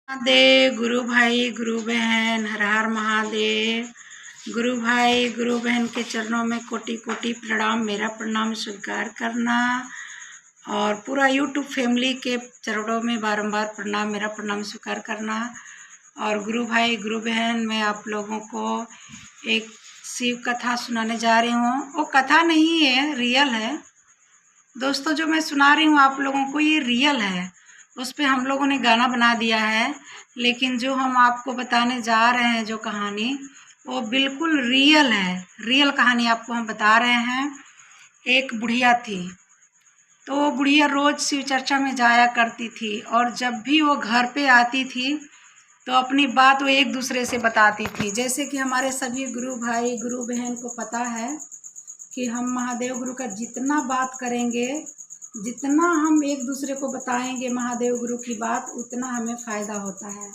महादेव गुरु भाई गुरु बहन हर हर महादेव। गुरु भाई गुरु बहन के चरणों में कोटि कोटि प्रणाम। मेरा प्रणाम स्वीकार करना और पूरा यूट्यूब फैमिली के चरणों में बारंबार प्रणाम, मेरा प्रणाम स्वीकार करना। और गुरु भाई गुरु बहन, मैं आप लोगों को एक शिव कथा सुनाने जा रही हूँ। वो कथा नहीं है, रियल है दोस्तों। जो मैं सुना रही हूँ आप लोगों को, ये रियल है। उस पर हम लोगों ने गाना बना दिया है, लेकिन जो हम आपको बताने जा रहे हैं जो कहानी, वो बिल्कुल रियल है। रियल कहानी आपको हम बता रहे हैं। एक बुढ़िया थी, तो वो बुढ़िया रोज शिव चर्चा में जाया करती थी, और जब भी वो घर पे आती थी तो अपनी बात वो एक दूसरे से बताती थी। जैसे कि हमारे सभी गुरु भाई गुरु बहन को पता है कि हम महादेव गुरु का जितना बात करेंगे, जितना हम एक दूसरे को बताएंगे महादेव गुरु की बात, उतना हमें फ़ायदा होता है।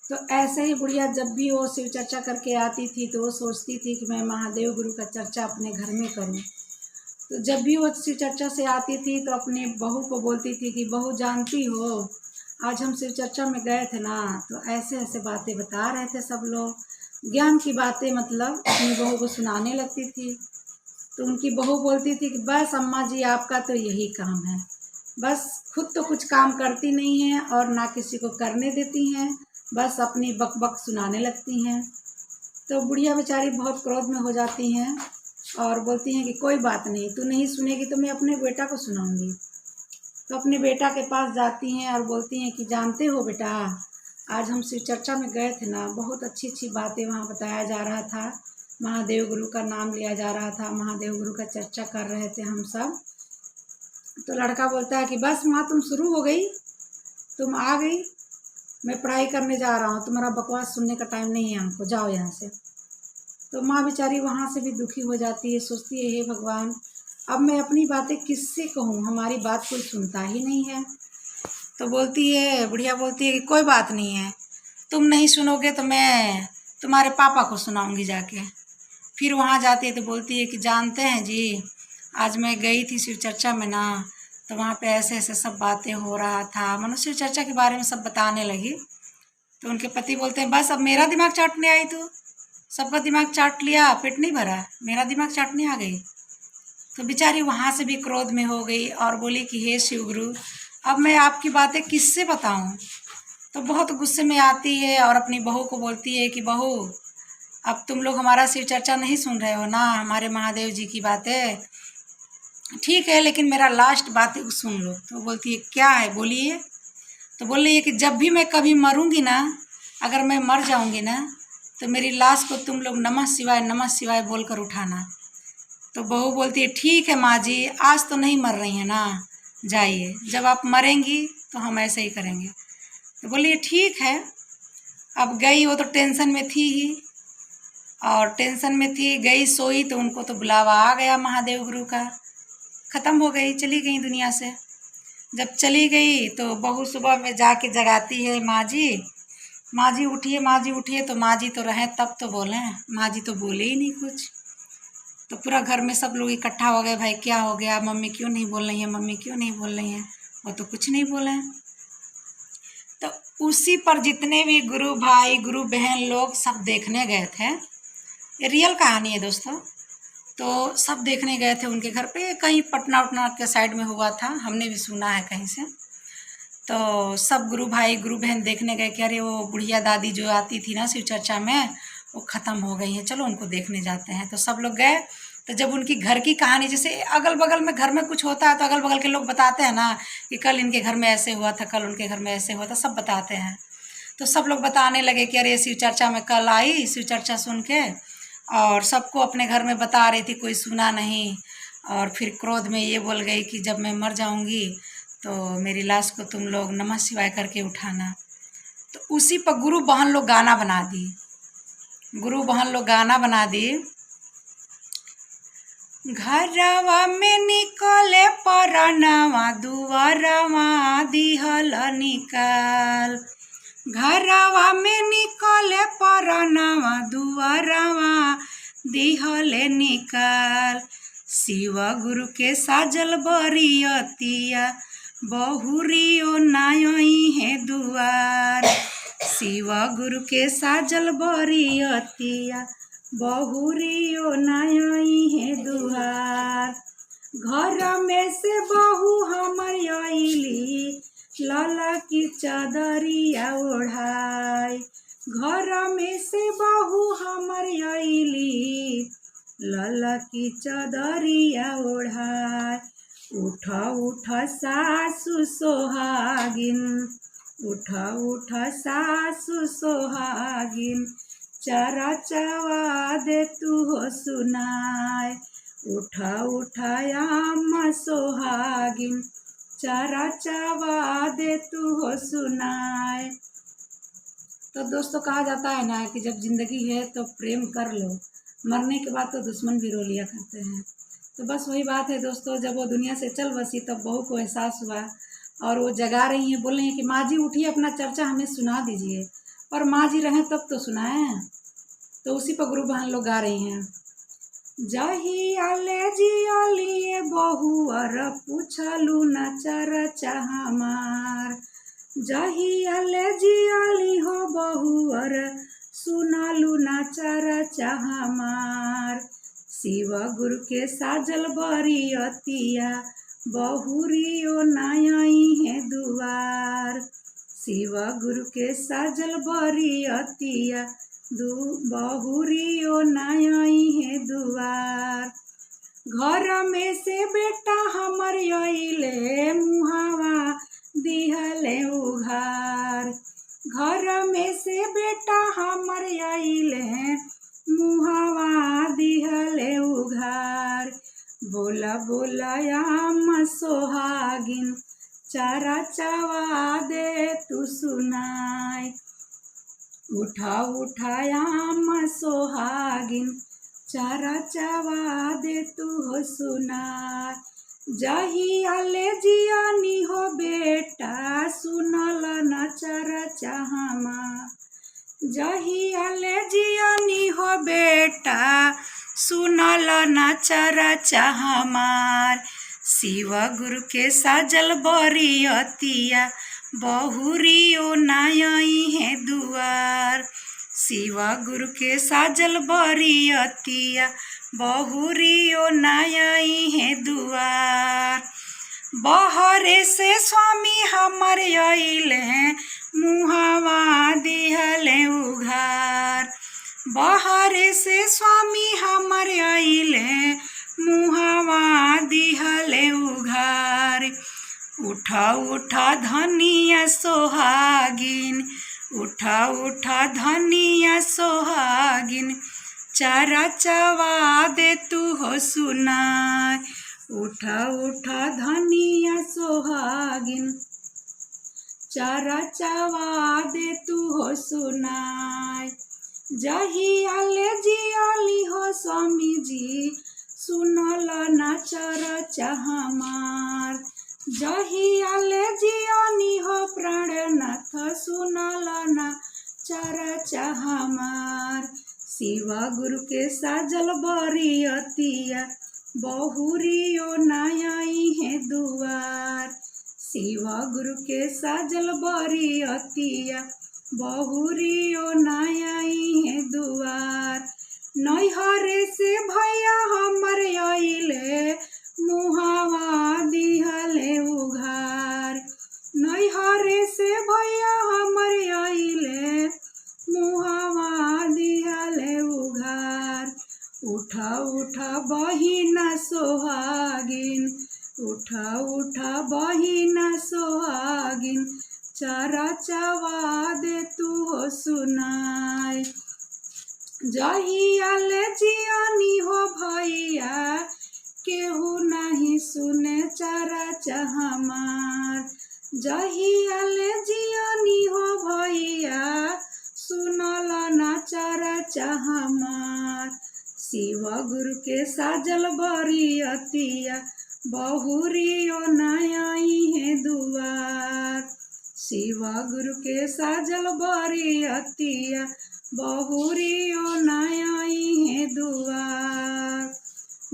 तो ऐसे ही बुढ़िया जब भी वो शिव चर्चा करके आती थी तो वो सोचती थी कि मैं महादेव गुरु का चर्चा अपने घर में करूं। तो जब भी वो शिव चर्चा से आती थी तो अपनी बहू को बोलती थी कि बहू जानती हो, आज हम शिव चर्चा में गए थे ना, तो ऐसे ऐसे बातें बता रहे थे सब लोग, ज्ञान की बातें, मतलब अपनी बहू को सुनाने लगती थी। तो उनकी बहू बोलती थी कि बस अम्मा जी, आपका तो यही काम है, बस खुद तो कुछ काम करती नहीं हैं और ना किसी को करने देती हैं, बस अपनी बक बक सुनाने लगती हैं। तो बुढ़िया बेचारी बहुत क्रोध में हो जाती हैं और बोलती हैं कि कोई बात नहीं, तू नहीं सुनेगी तो मैं अपने बेटा को सुनाऊंगी। तो अपने बेटा के पास जाती हैं और बोलती हैं कि जानते हो बेटा, आज हम शिव चर्चा में गए थे ना, बहुत अच्छी अच्छी बातें वहाँ बताया जा रहा था, महादेव गुरु का नाम लिया जा रहा था, महादेव गुरु का चर्चा कर रहे थे हम सब। तो लड़का बोलता है कि बस माँ, तुम शुरू हो गई, तुम आ गई, मैं पढ़ाई करने जा रहा हूँ, तुम्हारा बकवास सुनने का टाइम नहीं है हमको, जाओ यहाँ से। तो माँ बेचारी वहाँ से भी दुखी हो जाती है, सोचती है हे भगवान, अब मैं अपनी बातें किससे कहूँ, हमारी बात कोई सुनता ही नहीं है। तो बोलती है, बुढ़िया बोलती है कि कोई बात नहीं है, तुम नहीं सुनोगे तो मैं तुम्हारे पापा को सुनाऊंगी जाके। फिर वहाँ जाती है तो बोलती है कि जानते हैं जी, आज मैं गई थी शिव चर्चा में ना, तो वहाँ पे ऐसे ऐसे सब बातें हो रहा था, मनुष्य शिव चर्चा के बारे में सब बताने लगी। तो उनके पति बोलते हैं बस अब मेरा दिमाग चाटने आई, तू सबका दिमाग चाट लिया, पेट नहीं भरा, मेरा दिमाग चाटने आ गई। तो बेचारी वहाँ से भी क्रोध में हो गई और बोली कि हे शिव गुरु, अब मैं आपकी बातें किससे बताऊँ। तो बहुत गुस्से में आती है और अपनी बहू को बोलती है कि बहू, अब तुम लोग हमारा शिव चर्चा नहीं सुन रहे हो ना, हमारे महादेव जी की बातें, ठीक है, लेकिन मेरा लास्ट बात सुन लो। तो बोलती है क्या है, बोलिए। तो बोल रही है कि जब भी मैं कभी मरूंगी ना, अगर मैं मर जाऊंगी ना, तो मेरी लाश को तुम लोग नमः शिवाय बोलकर उठाना। तो बहू बोलती है ठीक है माँ जी, आज तो नहीं मर रही है ना, जाइए, जब आप मरेंगी तो हम ऐसे ही करेंगे। तो बोलिए ठीक है। अब गई, वो तो टेंशन में थी ही, और टेंशन में थी, गई सोई तो उनको तो बुलावा आ गया महादेव गुरु का, ख़त्म हो गई, चली गई दुनिया से। जब चली गई तो बहू सुबह में जाके जगाती है, माँ जी उठिए, माँ जी उठिए। तो माँ जी तो रहें तब तो बोलें, माँ जी तो बोले ही नहीं कुछ। तो पूरा घर में सब लोग इकट्ठा हो गए, भाई क्या हो गया, मम्मी क्यों नहीं बोल रही है, मम्मी क्यों नहीं बोल रही हैं। वो तो कुछ नहीं बोले। तो उसी पर जितने भी गुरु भाई गुरु बहन लोग सब देखने गए थे, ये रियल कहानी है दोस्तों। तो सब देखने गए थे उनके घर पे, कहीं पटना उटना के साइड में हुआ था, हमने भी सुना है कहीं से। तो सब गुरु भाई गुरु बहन देखने गए कि अरे वो बुढ़िया दादी जो आती थी ना शिव चर्चा में, वो ख़त्म हो गई है, चलो उनको देखने जाते हैं। तो सब लोग गए। तो जब उनकी घर की कहानी, जैसे अगल बगल में घर में कुछ होता है तो अगल बगल के लोग बताते हैं ना कि कल इनके घर में ऐसे हुआ था, कल उनके घर में ऐसे हुआ था, सब बताते हैं। तो सब लोग बताने लगे कि अरे शिव चर्चा में कल आई, शिव चर्चा सुन के, और सबको अपने घर में बता रही थी, कोई सुना नहीं। और फिर क्रोध में ये बोल गई कि जब मैं मर जाऊंगी तो मेरी लाश को तुम लोग नमः शिवाय करके उठाना। तो उसी पर गुरु बहन लोग गाना बना दी, गुरु बहन लोग गाना बना दी। घरवा में निकले परनवा, दुआरवा दिहल निकाल। घरवा में निकले परनवा, दुआरवा दिहले निकाल। शिव गुरु के साजल बरियतिया, बहुरियो नाई है दुआर। शिव गुरु के साजल बरियतिया बहुरियो नाई है दुआर। घर में से बहू हमर आइली लाला की चादरिया ओढ़ाई। घर में से बहू हमर आइली लाला की चादरिया ओढ़ाई। उठ उठ सासु सोहागिन, उठ उठ सासु सोहागिन, चारा चावा दे तू हो सुनाय। उठ उठ अम्मा सोहागिन, चारा चावा दे तू हो सुनाय। तो दोस्तों कहा जाता है ना कि जब जिंदगी है तो प्रेम कर लो, मरने के बाद तो दुश्मन भी रो लिया करते हैं। तो बस वही बात है दोस्तों, जब वो दुनिया से चल बसी तब बहू को एहसास हुआ और वो जगा रही हैं, बोल रही हैं कि माँ जी उठिए, अपना चर्चा हमें सुना दीजिए। और माँ जी रहें तब तो सुनाएं। तो उसी पर गुरु बहन लोग गा रही हैं। जही आले जियलिए बहुअर पूछलू न चर्चा हमार। जही आले जियली हो बहुअर सुनालू न चर्चा हमार। शिव गुरु के साजल बरियतिया बहुरियो नाई है दुआर। शिव गुरु के साजल बरियतिया बहुरियो नाई है दुआर। घर में से बेटा हमर आइले मुहावा दिहले उघार। घर में से बेटा हमर आइले मुहावा दिहले उघार। बोला बोला अम्मा सोहागिन, चारा चावा दे तू सुनाय। उठा उठा अम्मा सोहागिन, चारा चावा दे तू हो सुनाय। जही आले जियानी हो बेटा सुनल न चर्चा हमार। जही आले जियानी हो बेटा सुनल न चर्चा हमार। शिव गुरु के साजल बरियतिया बहुरियो नाई है दुआर। शिव गुरु के साजल बरियतिया बहुरियो नाई है दुआर। बहरे से स्वामी हमर आइले मुहावा दिहले उघार। बहरे से स्वामी हमर आइले मुहावा दिहले उघार। उठा उठा धनिया सोहागिन, उठा उठा धनिया सोहागिन, चारा चावा दे तू हो सुनाय। उठा उठा धनिया सोहागिन, चारा चावा दे तू हो सुनाय। जही आले जियाली हो स्वामी जी सुनल न चर्चा हमार। जही आले जियानी हो प्राणनाथ सुनल न चर्चा हमार। शिव गुरु के साजल बरियतिया बहुरियो नाई है दुआर। शिव गुरु के साजल बरियतिया बहुरियो नाई है दुआर। नैहरे से भैया हमर आइले मुहावा दिहले उघार। नैहरे से भैया हमर आइले मुहावा दिहले उघार। उठा उठा बहिना सोहागिन, उठा उठा बहिना सोहागिन, चारा चावा दे तू हो सुनाय। जही आले जियानी हो भैया केहू नहीं सुने चर्चा हमार। जही आले जियानी हो भैया सुनल न चर्चा हमार। शिव गुरु के साजल बरियतिया बहुरियो नाई है दुआर। शिव गुरु के साजल बरियतिया बहुरियो नाई है दुआर।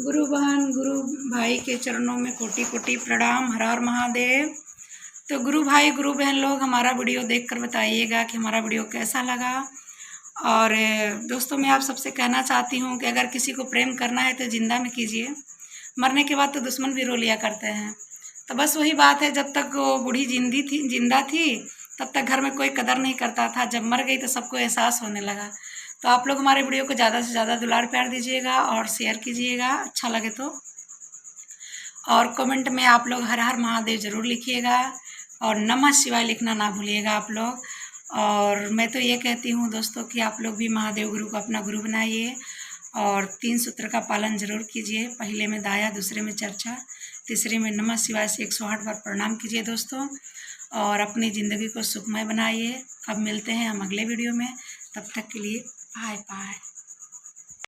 गुरु बहन गुरु भाई के चरणों में कोटि कोटि प्रणाम। हर हर महादेव। तो गुरु भाई गुरु बहन लोग हमारा वीडियो देखकर बताइएगा कि हमारा वीडियो कैसा लगा। और दोस्तों मैं आप सबसे कहना चाहती हूँ कि अगर किसी को प्रेम करना है तो जिंदा में कीजिए, मरने के बाद तो दुश्मन भी रो लिया करते हैं। तो बस वही बात है, जब तक वो बूढ़ी जिंदा थी तब तक घर में कोई कदर नहीं करता था, जब मर गई तो सबको एहसास होने लगा। तो आप लोग हमारे वीडियो को ज़्यादा से ज़्यादा दुलार प्यार दीजिएगा और शेयर कीजिएगा अच्छा लगे तो। और कमेंट में आप लोग हर हर महादेव ज़रूर लिखिएगा और नमः शिवाय लिखना ना भूलिएगा आप लोग। और मैं तो ये कहती हूँ दोस्तों कि आप लोग भी महादेव गुरु को अपना गुरु बनाइए और 3 सूत्र का पालन जरूर कीजिए। पहले में दाया, दूसरे में चर्चा, तीसरे में नमः शिवाय से 108 बार प्रणाम कीजिए दोस्तों। और अपनी ज़िंदगी को सुखमय बनाइए। अब मिलते हैं हम अगले वीडियो में, तब तक के लिए बाय बाय।